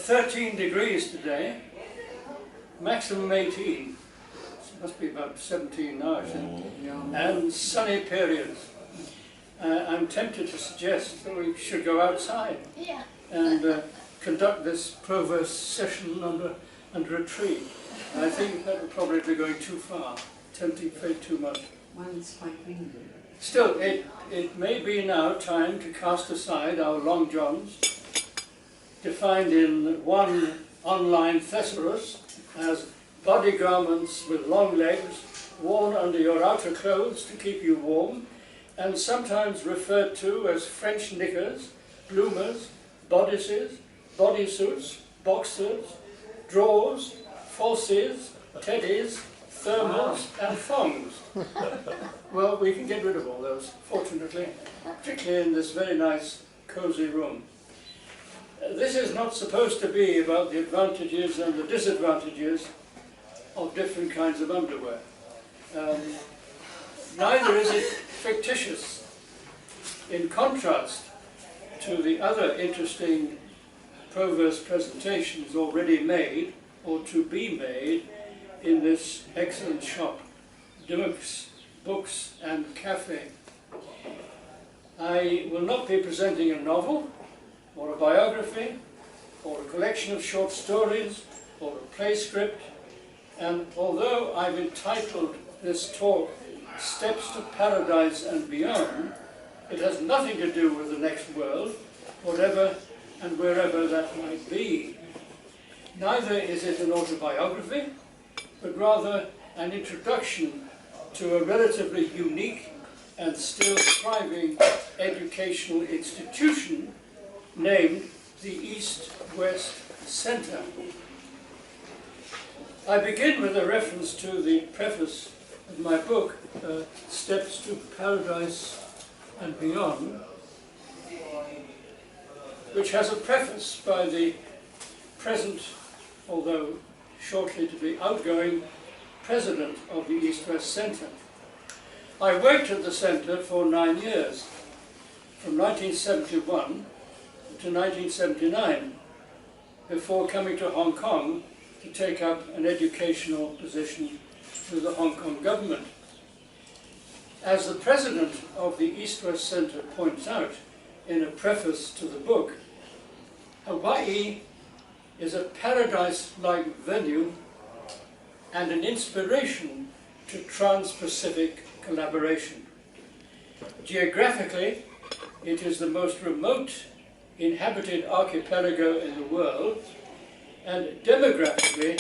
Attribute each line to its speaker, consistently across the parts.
Speaker 1: 13 degrees today, maximum 18. It must be about 17 now, I think. And sunny periods. I'm tempted to suggest that we should go outside and conduct this Proverse session under a tree. I think that would probably be going too far, tempting fate too much.
Speaker 2: One's quite windy.
Speaker 1: Still, it may be now time to cast aside our long johns, defined in one online thesaurus as body garments with long legs, worn under your outer clothes to keep you warm, and sometimes referred to as French knickers, bloomers, bodices, bodysuits, boxers, drawers, falsies, teddies, thermals, and thongs. Well, we can get rid of all those, fortunately, particularly in this very nice, cosy room. This is not supposed to be about the advantages and the disadvantages of different kinds of underwear. Neither is it fictitious. In contrast to the other interesting Proverse presentations already made, or to be made, in this excellent shop, Dimmock's Books and Cafe. I will not be presenting a novel, or a biography, or a collection of short stories, or a play script, and although I've entitled this talk Steps to Paradise and Beyond, it has nothing to do with the next world, whatever and wherever that might be. Neither is it an autobiography, but rather an introduction to a relatively unique and still thriving educational institution named the East-West Centre. I begin with a reference to the preface of my book, Steps to Paradise and Beyond, which has a preface by the present, although shortly to be outgoing, president of the East-West Centre. I worked at the centre for 9 years, from 1971 to 1979, before coming to Hong Kong to take up an educational position with the Hong Kong government. As the president of the East-West Centre points out in a preface to the book, Hawaii is a paradise-like venue and an inspiration to trans-Pacific collaboration. Geographically, it is the most remote inhabited archipelago in the world, and demographically,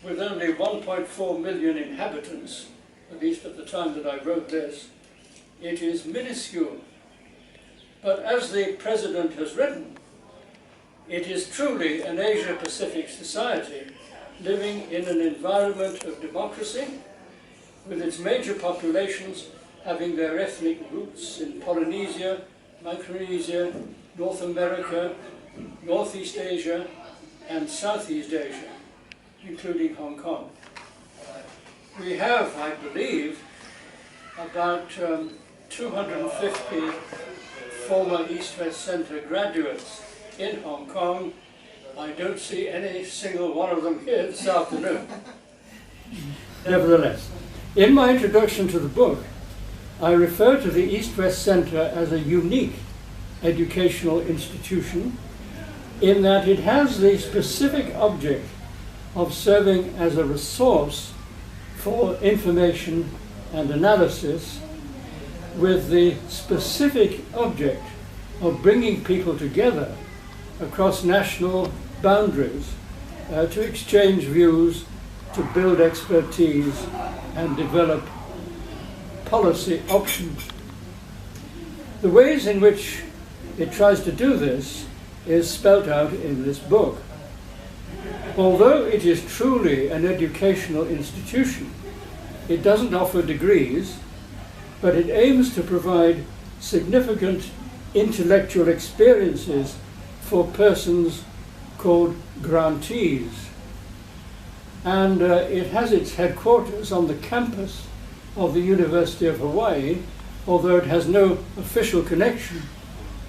Speaker 1: with only 1.4 million inhabitants, at least at the time that I wrote this, it is minuscule. But as the President has written, it is truly an Asia-Pacific society living in an environment of democracy, with its major populations having their ethnic roots in Polynesia, Micronesia, North America, Northeast Asia, and Southeast Asia, including Hong Kong. We have, I believe, about 250 former East-West Centre graduates in Hong Kong. I don't see any single one of them here this afternoon. Nevertheless, in my introduction to the book, I refer to the East-West Centre as a unique educational institution in that it has the specific object of serving as a resource for information and analysis, with the specific object of bringing people together across national boundaries to exchange views, to build expertise and develop policy options. The ways in which it tries to do this is spelt out in this book. Although it is truly an educational institution, it doesn't offer degrees, but it aims to provide significant intellectual experiences for persons called grantees. And it has its headquarters on the campus of the University of Hawaii, although it has no official connection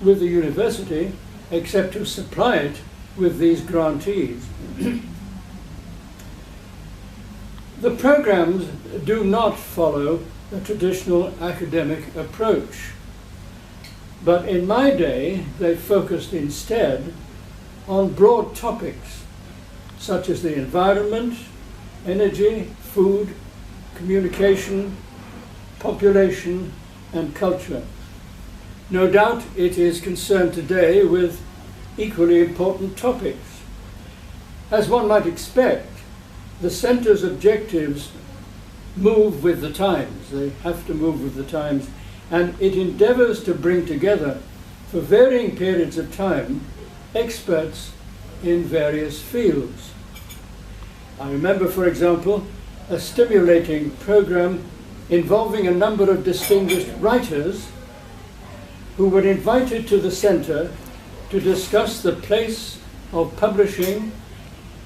Speaker 1: with the university except to supply it with these grantees. The programs do not follow a traditional academic approach, but in my day they focused instead on broad topics such as the environment, energy, food, communication, population, and culture. No doubt it is concerned today with equally important topics. As one might expect, the centre's objectives move with the times. They have to move with the times, and it endeavours to bring together, for varying periods of time, experts in various fields. I remember, for example, a stimulating program involving a number of distinguished writers who were invited to the centre to discuss the place of publishing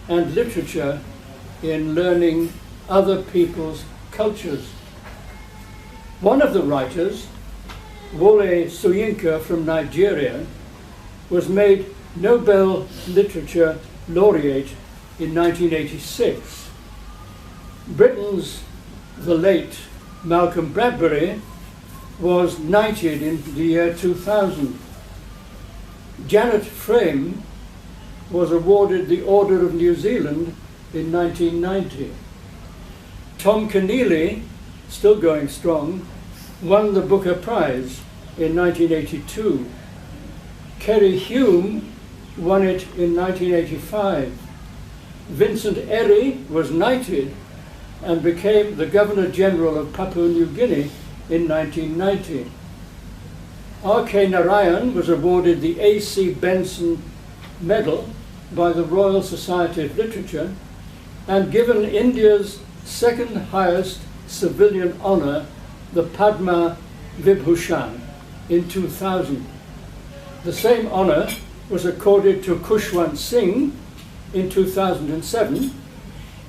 Speaker 1: and literature in learning other people's cultures. One of the writers, Wole Soyinka from Nigeria, was made Nobel Literature Laureate in 1986. Britain's the late Malcolm Bradbury was knighted in the year 2000. Janet Frame was awarded the Order of New Zealand in 1990. Tom Keneally, still going strong, won the Booker Prize in 1982. Kerry Hume won it in 1985. Vincent Erry was knighted and became the Governor-General of Papua New Guinea in 1990. R.K. Narayan was awarded the A.C. Benson Medal by the Royal Society of Literature and given India's second highest civilian honour, the Padma Vibhushan, in 2000. The same honour was accorded to Khushwant Singh in 2007,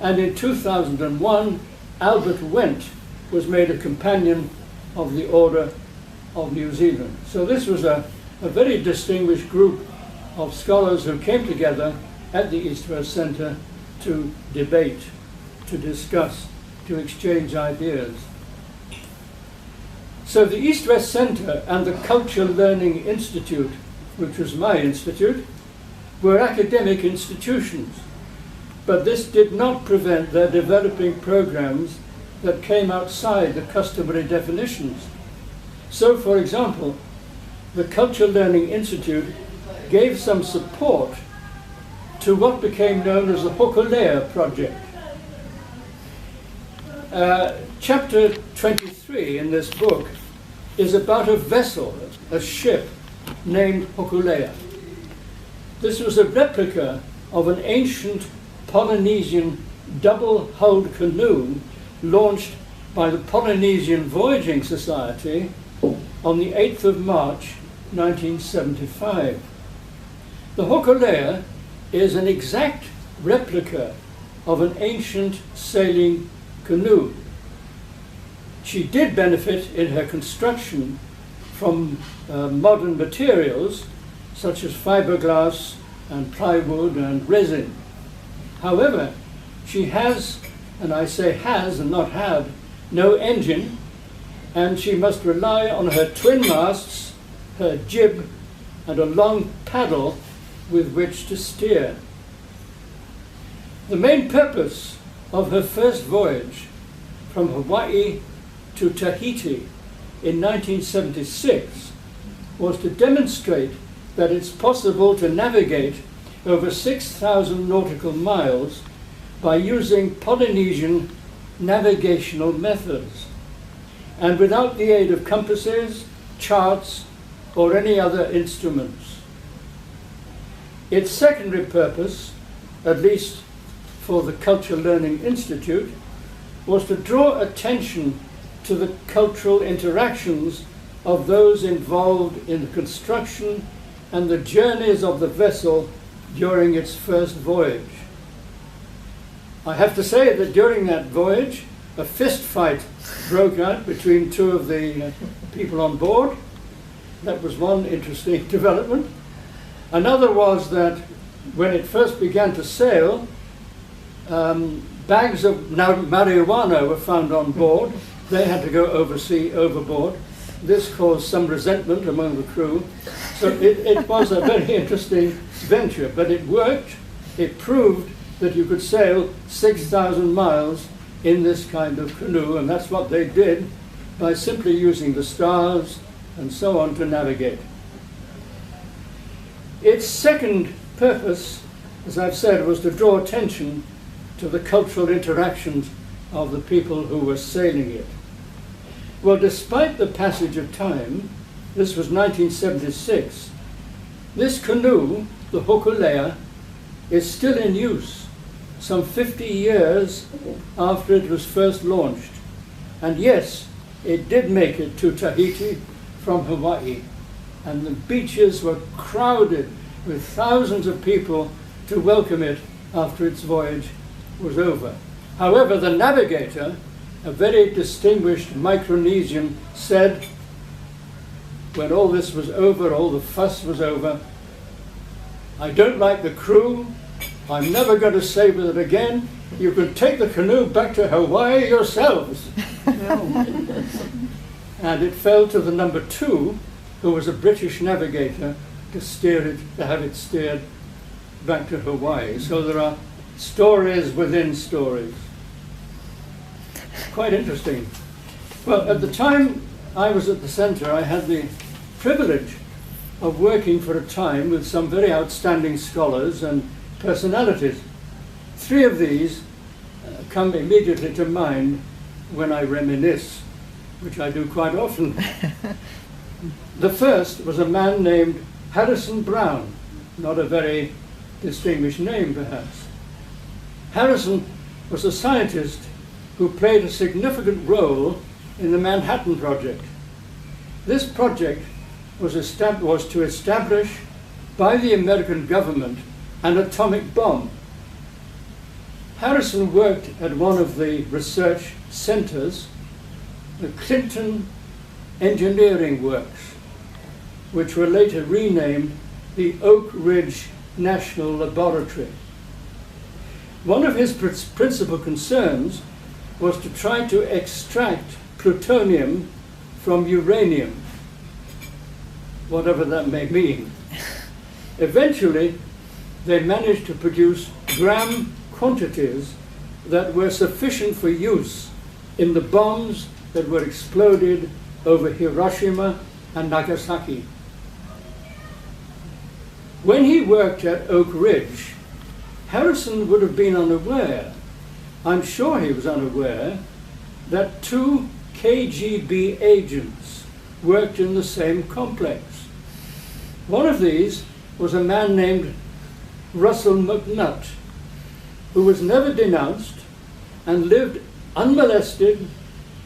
Speaker 1: and in 2001 Albert Wendt was made a Companion of the Order of New Zealand. So this was a very distinguished group of scholars who came together at the East-West Centre to debate, to discuss, to exchange ideas. So the East-West Centre and the Culture Learning Institute, which was my institute, were academic institutions, but this did not prevent their developing programs that came outside the customary definitions. So, for example, the Culture Learning Institute gave some support to what became known as the Hokulea Project. Chapter 23 in this book is about a vessel, a ship, named Hokulea. This was a replica of an ancient Polynesian double-hulled canoe launched by the Polynesian Voyaging Society on the 8th of March 1975. The Hokulea is an exact replica of an ancient sailing canoe. She did benefit in her construction from modern materials such as fiberglass and plywood and resin. However, she has, and I say has and not had, no engine, and she must rely on her twin masts, her jib, and a long paddle with which to steer. The main purpose of her first voyage from Hawaii to Tahiti in 1976 was to demonstrate that it's possible to navigate over 6,000 nautical miles by using Polynesian navigational methods, and without the aid of compasses, charts, or any other instruments. Its secondary purpose, at least for the Culture Learning Institute, was to draw attention to the cultural interactions of those involved in the construction and the journeys of the vessel during its first voyage. I have to say that during that voyage, a fist fight broke out between two of the people on board. That was one interesting development. Another was that when it first began to sail, bags of marijuana were found on board. They had to go overboard. This caused some resentment among the crew. So it was a very interesting venture, but it worked. It proved that you could sail 6,000 miles in this kind of canoe, and that's what they did by simply using the stars and so on to navigate. Its second purpose, as I've said, was to draw attention to the cultural interactions of the people who were sailing it. Well, despite the passage of time, this was 1976, this canoe, the Hokulea, is still in use some 50 years after it was first launched. And yes, it did make it to Tahiti from Hawaii, and the beaches were crowded with thousands of people to welcome it after its voyage was over. However, the navigator, a very distinguished Micronesian, said, when all this was over, all the fuss was over, "I don't like the crew. I'm never going to sail with it again. You can take the canoe back to Hawaii yourselves." And it fell to the number 2, who was a British navigator, to have it steered back to Hawaii. So there are stories within stories. Quite interesting. Well, at the time I was at the centre, I had the privilege of working for a time with some very outstanding scholars and personalities. 3 of these come immediately to mind when I reminisce, which I do quite often. The first was a man named Harrison Brown, not a very distinguished name perhaps. Harrison was a scientist who played a significant role in the Manhattan Project. This project was to establish by the American government an atomic bomb. Harrison worked at one of the research centers, the Clinton Engineering Works, which were later renamed the Oak Ridge National Laboratory. One of his principal concerns was to try to extract plutonium from uranium, whatever that may mean. Eventually, they managed to produce gram quantities that were sufficient for use in the bombs that were exploded over Hiroshima and Nagasaki. When he worked at Oak Ridge, Harrison would have been unaware, I'm sure he was unaware, that 2 KGB agents worked in the same complex. One of these was a man named Russell McNutt, who was never denounced and lived unmolested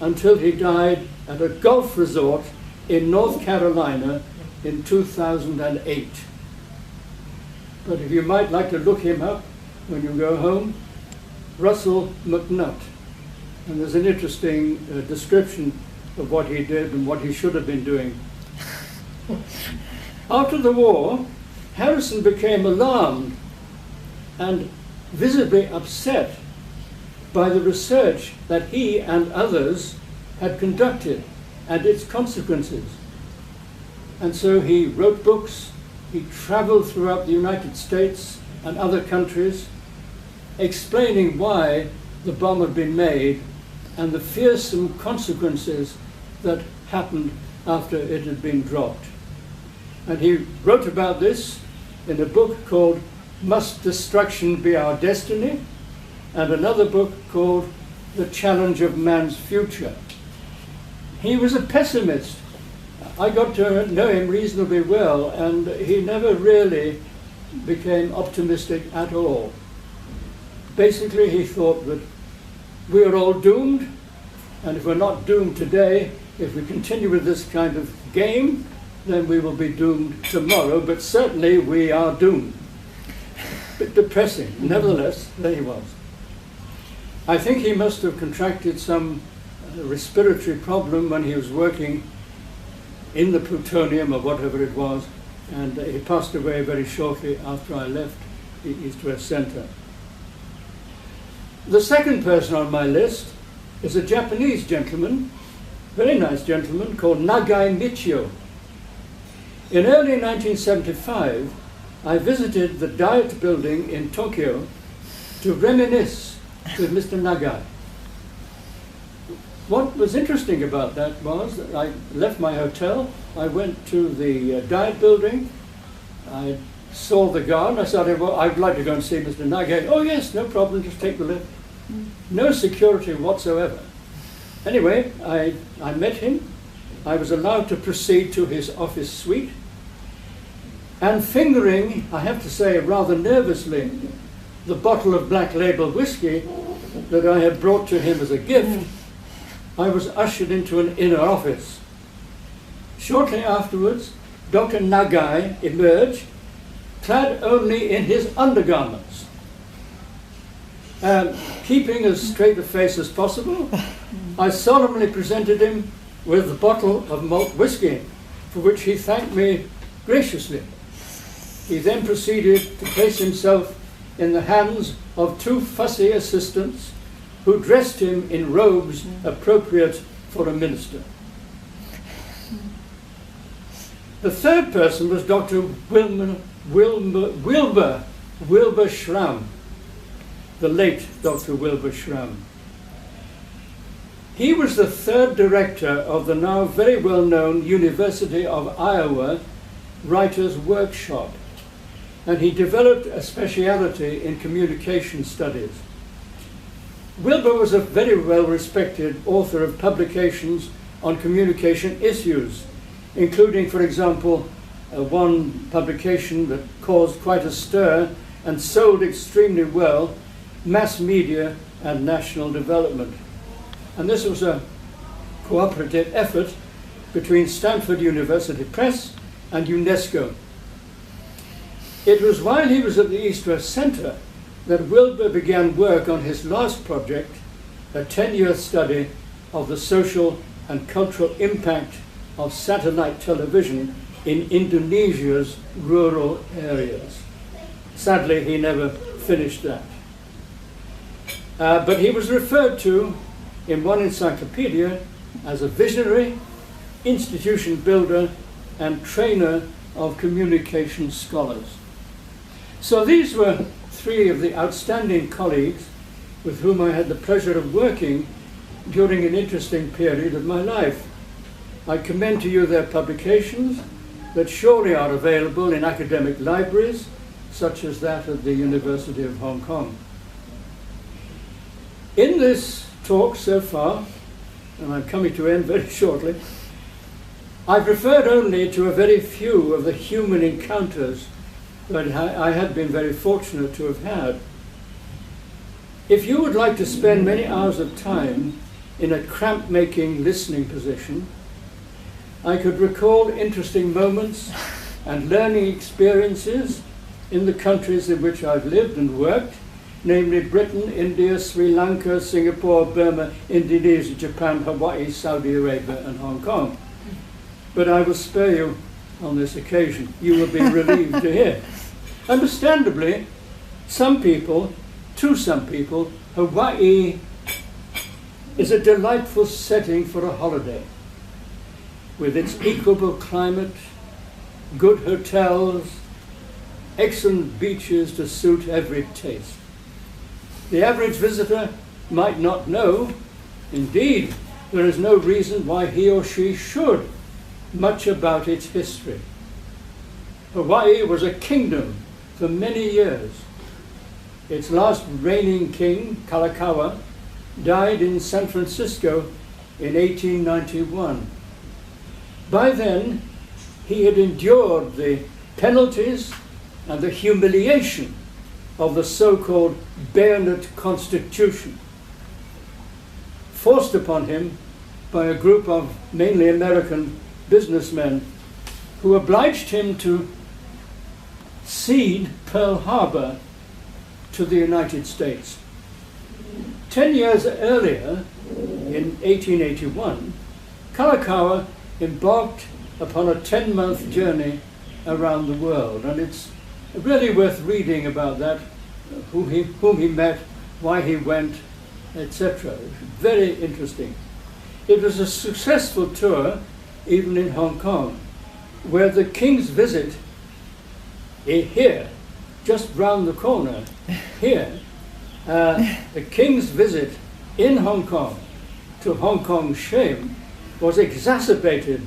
Speaker 1: until he died at a golf resort in North Carolina in 2008. But if you might like to look him up when you go home, Russell McNutt. And there's an interesting description of what he did and what he should have been doing. After the war, Harrison became alarmed and visibly upset by the research that he and others had conducted and its consequences. And so he wrote books, he traveled throughout the United States and other countries, explaining why the bomb had been made and the fearsome consequences that happened after it had been dropped. And he wrote about this in a book called Must Destruction Be Our Destiny, and another book called The Challenge of Man's Future. He was a pessimist. I got to know him reasonably well, and he never really became optimistic at all. Basically, he thought that we are all doomed, and if we're not doomed today, if we continue with this kind of game, then we will be doomed tomorrow, but certainly we are doomed. A bit depressing. Nevertheless, there he was. I think he must have contracted some respiratory problem when he was working in the plutonium or whatever it was, and he passed away very shortly after I left the East-West Center. The second person on my list is a Japanese gentleman, very nice gentleman, called Nagai Michio. In early 1975, I visited the Diet Building in Tokyo to reminisce with Mr. Nagai. What was interesting about that was that I left my hotel, I went to the Diet Building, I saw the guard, I said, well, I'd like to go and see Mr. Nagai. Oh yes, no problem, just take the lift. No security whatsoever. Anyway, I met him. I was allowed to proceed to his office suite, and fingering, I have to say rather nervously, the bottle of Black Label whiskey that I had brought to him as a gift, I was ushered into an inner office. Shortly afterwards, Dr. Nagai emerged, clad only in his undergarments. Keeping as straight a face as possible, I solemnly presented him with a bottle of malt whiskey, for which he thanked me graciously. He then proceeded to place himself in the hands of two fussy assistants who dressed him in robes appropriate for a minister. The third person was Dr. Wilbur Schramm, the late Dr. Wilbur Schramm. He was the third director of the now very well-known University of Iowa Writers' Workshop, and he developed a speciality in communication studies. Wilbur was a very well-respected author of publications on communication issues, including, for example, one publication that caused quite a stir and sold extremely well, Mass Media and National Development. And this was a cooperative effort between Stanford University Press and UNESCO. It was while he was at the East-West Center that Wilbur began work on his last project, a 10-year study of the social and cultural impact of satellite television in Indonesia's rural areas. Sadly, he never finished that. But he was referred to in one encyclopedia as a visionary, institution builder, and trainer of communication scholars. So these were three of the outstanding colleagues with whom I had the pleasure of working during an interesting period of my life. I commend to you their publications that surely are available in academic libraries, such as that of the University of Hong Kong. In this talk so far, and I'm coming to end very shortly, I've referred only to a very few of the human encounters that I have been very fortunate to have had. If you would like to spend many hours of time in a cramp-making listening position, I could recall interesting moments and learning experiences in the countries in which I've lived and worked, namely Britain, India, Sri Lanka, Singapore, Burma, Indonesia, Japan, Hawaii, Saudi Arabia, and Hong Kong. But I will spare you on this occasion. You will be relieved to hear. Understandably, to some people, Hawaii is a delightful setting for a holiday, with its equable climate, good hotels, excellent beaches to suit every taste. The average visitor might not know, indeed, there is no reason why he or she should, much about its history. Hawaii was a kingdom for many years. Its last reigning king, Kalakaua, died in San Francisco in 1891. By then, he had endured the penalties and the humiliation of the so-called bayonet constitution, forced upon him by a group of mainly American businessmen who obliged him to cede Pearl Harbor to the United States. 10 years earlier, in 1881, Kalakaua embarked upon a 10-month journey around the world, and it's really worth reading about that, whom he met, why he went, etc. Very interesting. It was a successful tour, even in Hong Kong, where the King's visit here, just round the corner, here, the King's visit in Hong Kong, to Hong Kong's shame, was exacerbated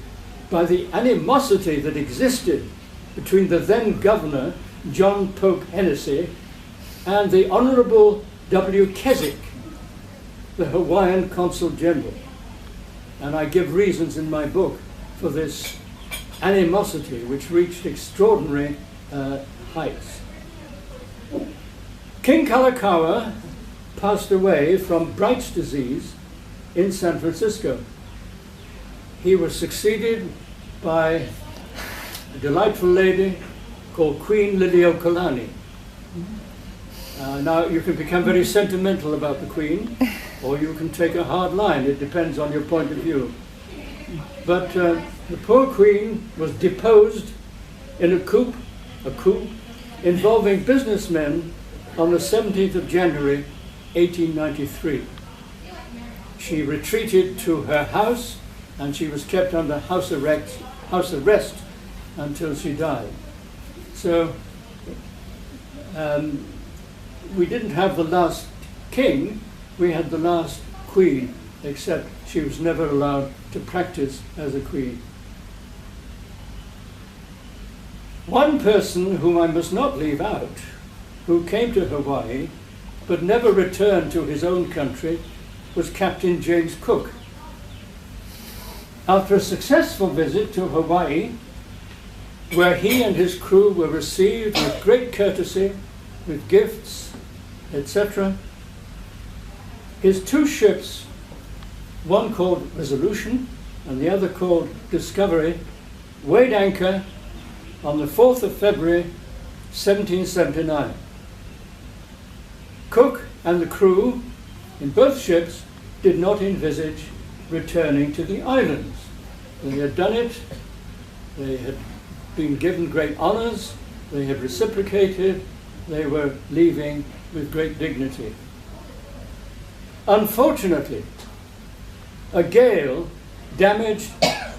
Speaker 1: by the animosity that existed between the then Governor, John Pope Hennessy, and the Honourable W. Keswick, the Hawaiian Consul General. And I give reasons in my book for this animosity, which reached extraordinary heights. King Kalakaua passed away from Bright's disease in San Francisco. He was succeeded by a delightful lady called Queen Liliuokalani. Now, you can become very sentimental about the Queen, or you can take a hard line. It depends on your point of view. But the poor Queen was deposed in a coup involving businessmen on the 17th of January, 1893. She retreated to her house, and she was kept under house arrest until she died. So we didn't have the last king, we had the last queen, except she was never allowed to practice as a queen. One person whom I must not leave out, who came to Hawaii but never returned to his own country, was Captain James Cook. After a successful visit to Hawaii, where he and his crew were received with great courtesy, with gifts, etc., his two ships, one called Resolution and the other called Discovery, weighed anchor on the 4th of February, 1779. Cook and the crew in both ships did not envisage returning to the islands. They had done it, they had been given great honours, they had reciprocated, they were leaving with great dignity. Unfortunately, a gale damaged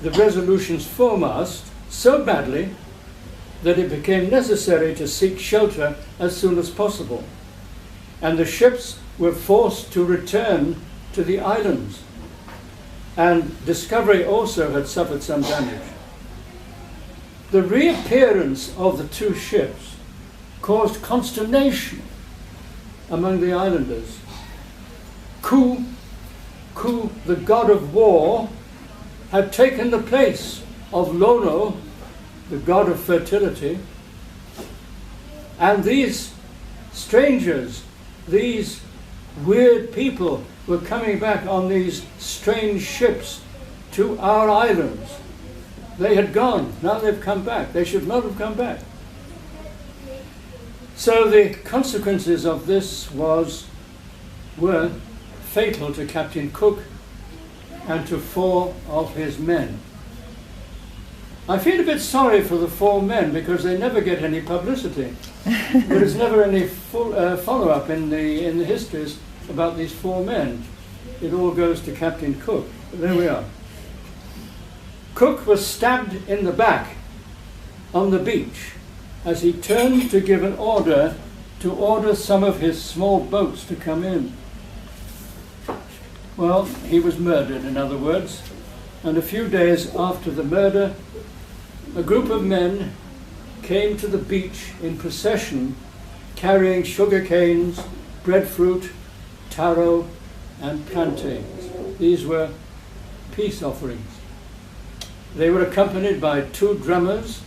Speaker 1: the Resolution's foremast so badly that it became necessary to seek shelter as soon as possible, and the ships were forced to return to the islands. And Discovery also had suffered some damage. The reappearance of the two ships caused consternation among the islanders. Ku, the god of war, had taken the place of Lono, the god of fertility, and these strangers, these weird people, were coming back on these strange ships to our islands. They had gone, now they've come back. They should not have come back. So the consequences of this were fatal to Captain Cook and to 4 of his men. I feel a bit sorry for the 4 men because they never get any publicity. There is never any follow-up in the histories about these 4 men. It all goes to Captain Cook. But there we are. Cook was stabbed in the back on the beach as he turned to give an order to order some of his small boats to come in. Well, he was murdered, in other words, and a few days after the murder, a group of men came to the beach in procession carrying sugar canes, breadfruit, taro, and plantains. These were peace offerings. They were accompanied by 2 drummers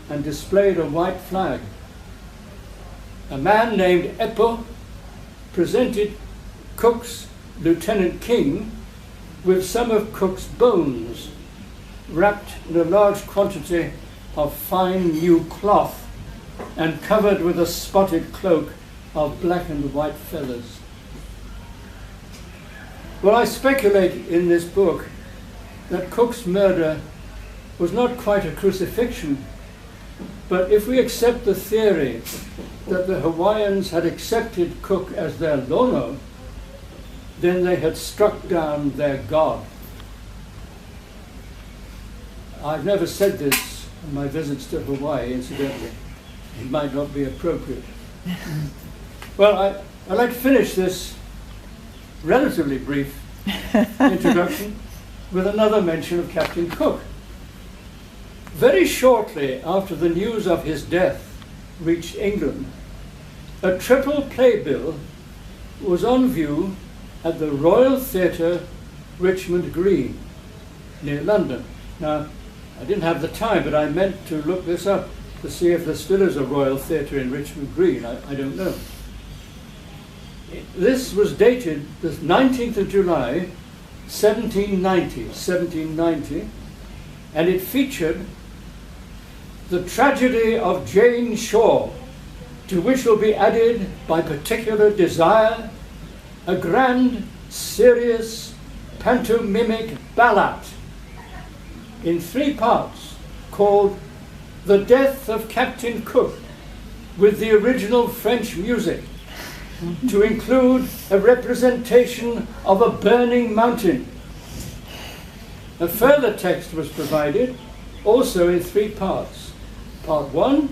Speaker 1: and displayed a white flag. A man named Epo presented Cook's Lieutenant King with some of Cook's bones, wrapped in a large quantity of fine new cloth and covered with a spotted cloak of black and white feathers. Well, I speculate in this book that Cook's murder was not quite a crucifixion, But if we accept the theory that the Hawaiians had accepted Cook as their lono, then they had struck down their god. I've never said this on my visits to Hawaii, incidentally. It might not be appropriate. Well, I'd like to finish this relatively brief introduction with another mention of Captain Cook. Very shortly after the news of his death reached England, a triple playbill was on view at the Royal Theatre, Richmond Green, near London. Now, I didn't have the time, but I meant to look this up to see if there still is a Royal Theatre in Richmond Green. I don't know. This was dated the 19th of July, 1790, and it featured the tragedy of Jane Shore, to which will be added, by particular desire, a grand, serious, pantomimic ballad in 3 parts called The Death of Captain Cook, with the original French music, to include a representation of a burning mountain. A further text was provided, also in 3 parts. Part 1,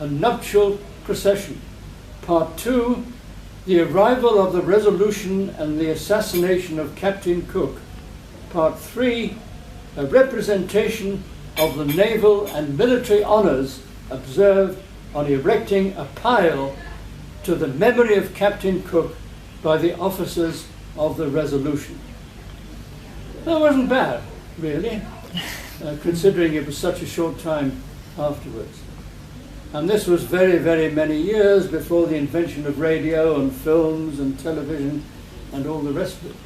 Speaker 1: a nuptial procession. Part 2, the arrival of the Resolution and the assassination of Captain Cook. Part 3, a representation of the naval and military honours observed on erecting a pile to the memory of Captain Cook by the officers of the Resolution. That wasn't bad, really, considering it was such a short time afterwards. And this was very, very many years before the invention of radio and films and television and all the rest of it.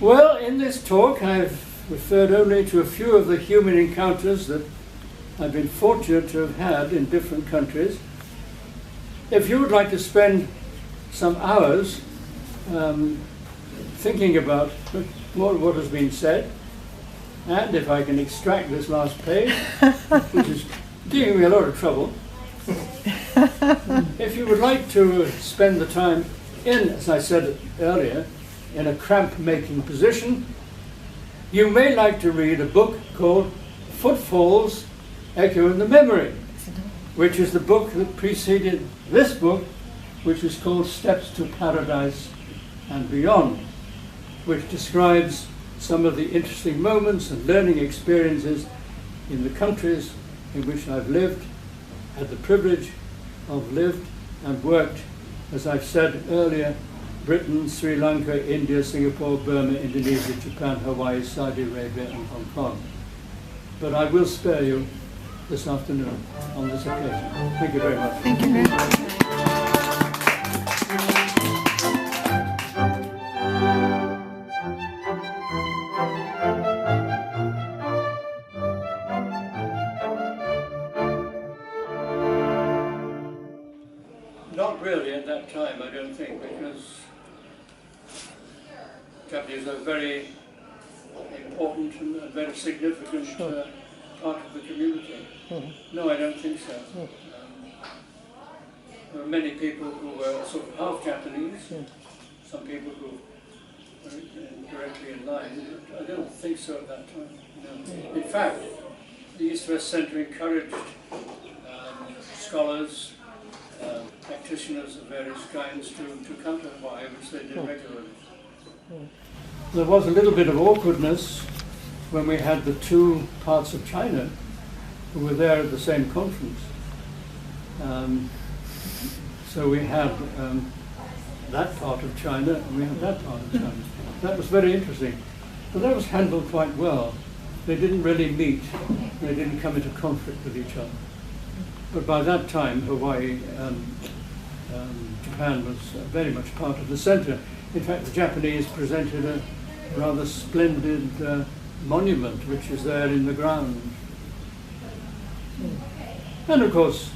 Speaker 1: Well, in this talk, I've referred only to a few of the human encounters that I've been fortunate to have had in different countries. If you would like to spend some hours thinking about what has been said, and if I can extract this last page, which is giving me a lot of trouble, if you would like to spend the time in, as I said earlier, in a cramp-making position, you may like to read a book called Footfalls Echo in the Memory, which is the book that preceded this book, which is called Steps to Paradise and Beyond, which describes some of the interesting moments and learning experiences in the countries in which I've lived, had the privilege of lived and worked, as I've said earlier, Britain, Sri Lanka, India, Singapore, Burma, Indonesia, Japan, Hawaii, Saudi Arabia, and Hong Kong. But I will spare you this afternoon on this occasion. Thank you very much.
Speaker 2: Thank you very much.
Speaker 1: Not really at that time, I don't think, because Japanese are a very important and a very significant part of the community. No, I don't think so. There were many people who were sort of half Japanese, some people who were directly in line, but I don't think so at that time. No. In fact, the East-West Centre encouraged scholars, practitioners of various kinds to come to Hawaii, which they did regularly. There was a little bit of awkwardness when we had the 2 parts of China who were there at the same conference. So we had that part of China and we had that part of China. That was very interesting. But that was handled quite well. They didn't really meet. They didn't come into conflict with each other. But by that time, Hawaii, Japan was very much part of the center. In fact, the Japanese presented a rather splendid monument, which is there in the ground. And of course,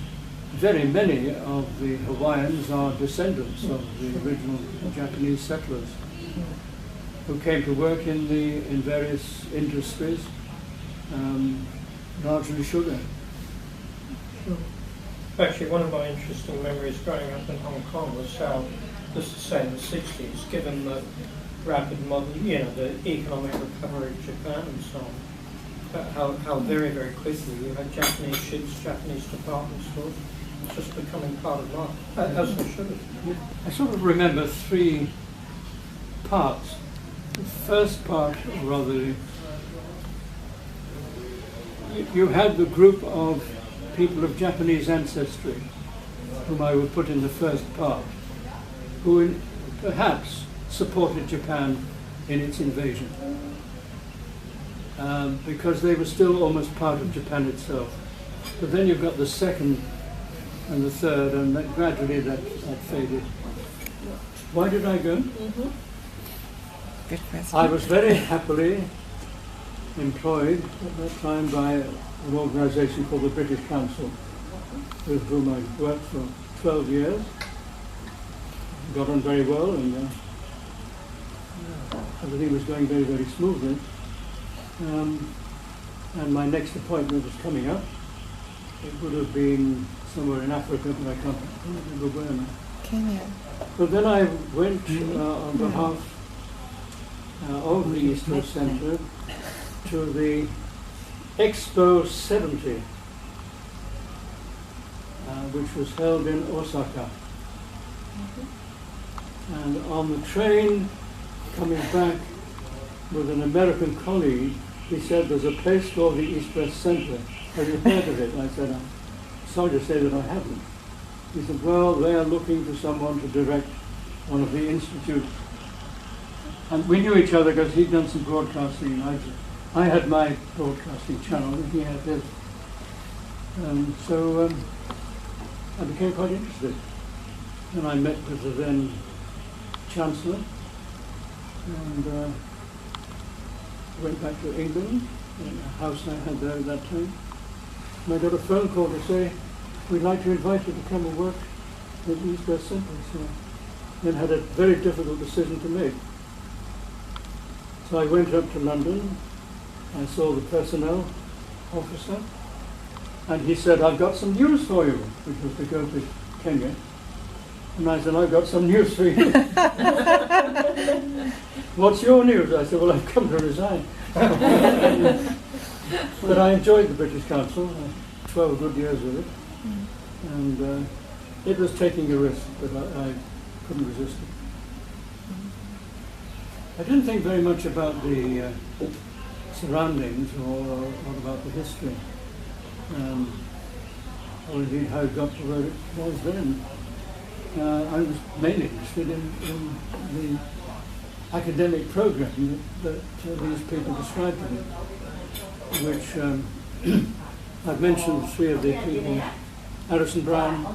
Speaker 1: very many of the Hawaiians are descendants of the original Japanese settlers who came to work in various industries. largely sugar.
Speaker 2: Actually, one of my interesting memories growing up in Hong Kong was how, just to say in the 60s, given the rapid the economic recovery of Japan and so on, how very, very quickly you had Japanese ships, Japanese department stores, just becoming part of life, as they should have.
Speaker 1: I sort of remember three parts. The first part, or rather, you had the group of people of Japanese ancestry, whom I would put in the first part, who perhaps supported Japan in its invasion, because they were still almost part of Japan itself. But then you've got the second and the third, and gradually that faded. Why did I go?
Speaker 3: Mm-hmm. Good question.
Speaker 1: I was very happily employed at that time by an organisation called the British Council, with whom I worked for 12 years. Got on very well, and everything was going very, very smoothly. And my next appointment was coming up. It would have been somewhere in Africa, but I can't remember where now.
Speaker 3: Kenya.
Speaker 1: But then I went on behalf of the East West Centre to the Expo 70, which was held in Osaka. And on the train coming back with an American colleague, he said, "There's a place called the East West Centre. Have you heard of it?" I said, "I'm sorry to say that I haven't." He said, "Well, they are looking for someone to direct one of the institutes." And we knew each other because he'd done some broadcasting. I had my broadcasting channel and he had his. So I became quite interested. And I met with the then Chancellor and went back to England, in a house I had there at that time. And I got a phone call to say, "We'd like to invite you to come and work at the East West Centre." So then had a very difficult decision to make. So I went up to London, I saw the personnel officer, and he said, "I've got some news for you," which was to go to Kenya. And I said, "I've got some news for you." "What's your news?" I said, "Well, I've come to resign." But I enjoyed the British Council, 12 good years with it, and it was taking a risk, but I couldn't resist it. I didn't think very much about the surroundings or about the history, or indeed how it got to where it was then. I was mainly interested in the academic program that these people described to me, which I've mentioned three of the people, Harrison Brown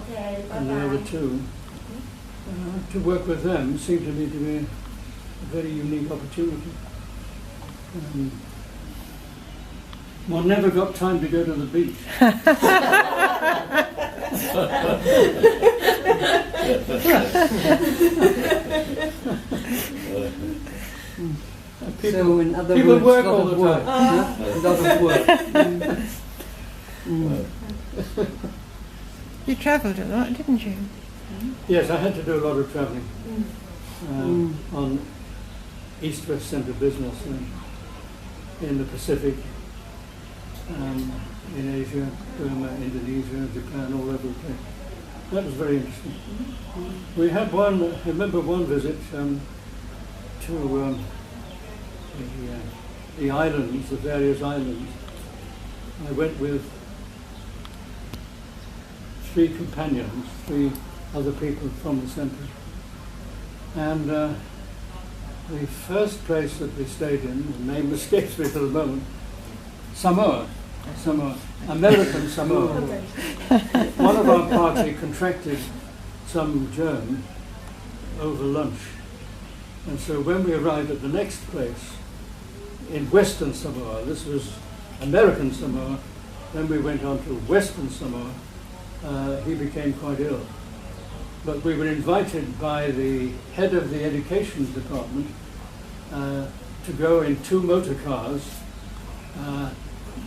Speaker 1: and the other two. To work with them seemed to me to be a very unique opportunity. One never got time to go to the beach.
Speaker 4: So in other
Speaker 1: people
Speaker 4: words,
Speaker 1: work
Speaker 4: lot
Speaker 1: all
Speaker 4: of
Speaker 1: the
Speaker 4: work.
Speaker 1: time.
Speaker 4: A lot of work.
Speaker 3: You travelled a lot, didn't you?
Speaker 1: Yes, I had to do a lot of travelling on East-West Centre business in the Pacific, in Asia, Burma, Indonesia, Japan, all over the place. That was very interesting. We had one, I remember one visit to the islands, the various islands. I went with three companions, three other people from the centre. And the first place that we stayed in, the name escapes me for the moment, Samoa, American Samoa. One of our party contracted some germ over lunch. And so when we arrived at the next place, in Western Samoa, this was American Samoa, then we went on to Western Samoa, he became quite ill. But we were invited by the head of the education department to go in 2 motor cars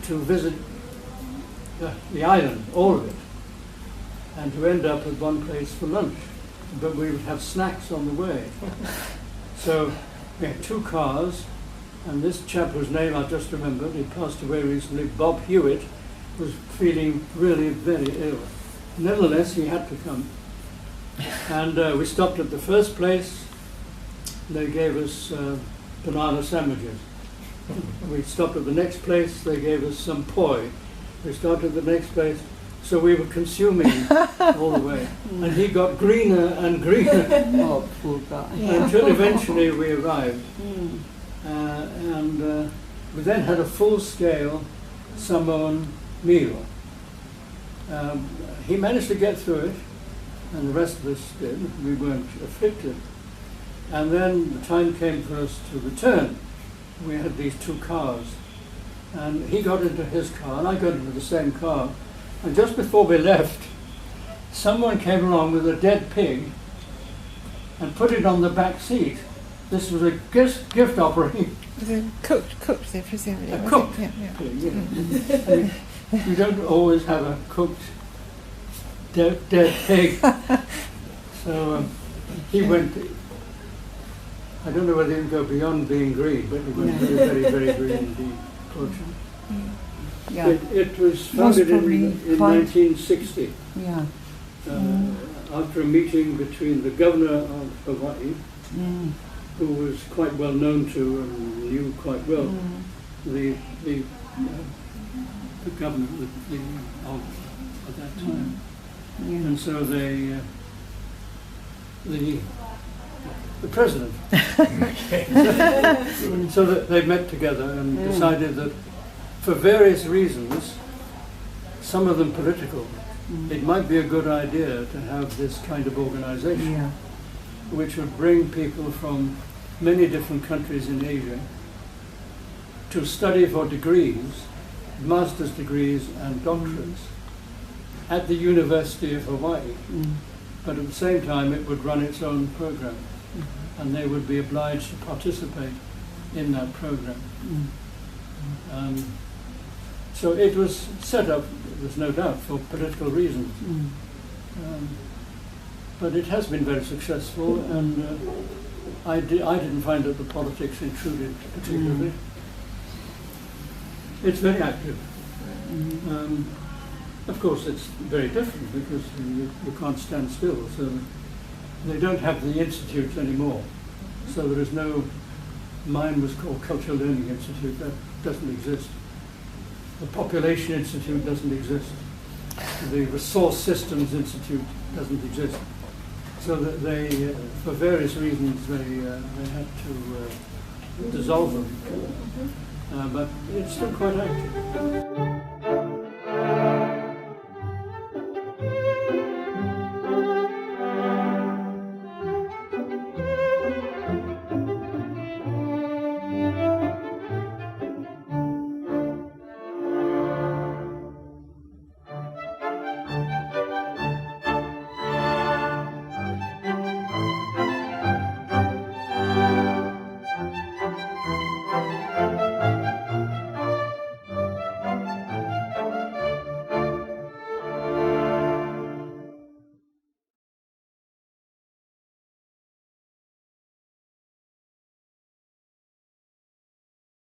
Speaker 1: to visit the island, all of it, and to end up at one place for lunch. But we would have snacks on the way. So we had 2 cars, and this chap whose name I just remembered, he passed away recently, Bob Hewitt, was feeling really very ill. Nevertheless, he had to come. And we stopped at the first place. They gave us banana sandwiches. We stopped at the next place. They gave us some poi. We stopped at the next place. So we were consuming all the way. And he got greener and greener
Speaker 4: Oh, poor guy.
Speaker 1: until eventually we arrived. And we then had a full-scale Samoan meal. He managed to get through it, and the rest of us did. We weren't afflicted. And then the time came for us to return. We had these 2 cars, and he got into his car, and I got into the same car. And just before we left, someone came along with a dead pig and put it on the back seat. This was a gift offering.
Speaker 3: Was it cooked there, presumably?
Speaker 1: A
Speaker 3: was
Speaker 1: cooked
Speaker 3: it? Yeah.
Speaker 1: pig, yeah. I mean, you don't always have a cooked dead pig. So he went, I don't know whether he would go beyond being green, but he went very, very, very green indeed. Fortunately.
Speaker 4: Yeah.
Speaker 1: It was founded
Speaker 4: probably
Speaker 1: in 1960
Speaker 4: Yeah.
Speaker 1: after a meeting between the governor of Hawaii, who was quite well known to and knew quite well the governor of at that time. And so the president. So that they met together and decided that for various reasons, some of them political, it might be a good idea to have this kind of organization, which would bring people from many different countries in Asia to study for degrees, master's degrees and doctorates at the University of Hawaii. But at the same time, it would run its own program, and they would be obliged to participate in that program. So it was set up, there's no doubt, for political reasons. But it has been very successful, and I didn't find that the politics intruded particularly. It's very active. Of course, it's very different because you can't stand still. So they don't have the institutes anymore. So there is no, mine was called Cultural Learning Institute, that doesn't exist. The Population Institute doesn't exist. The Resource Systems Institute doesn't exist. So that they, for various reasons, they had to dissolve them. But it's still quite active.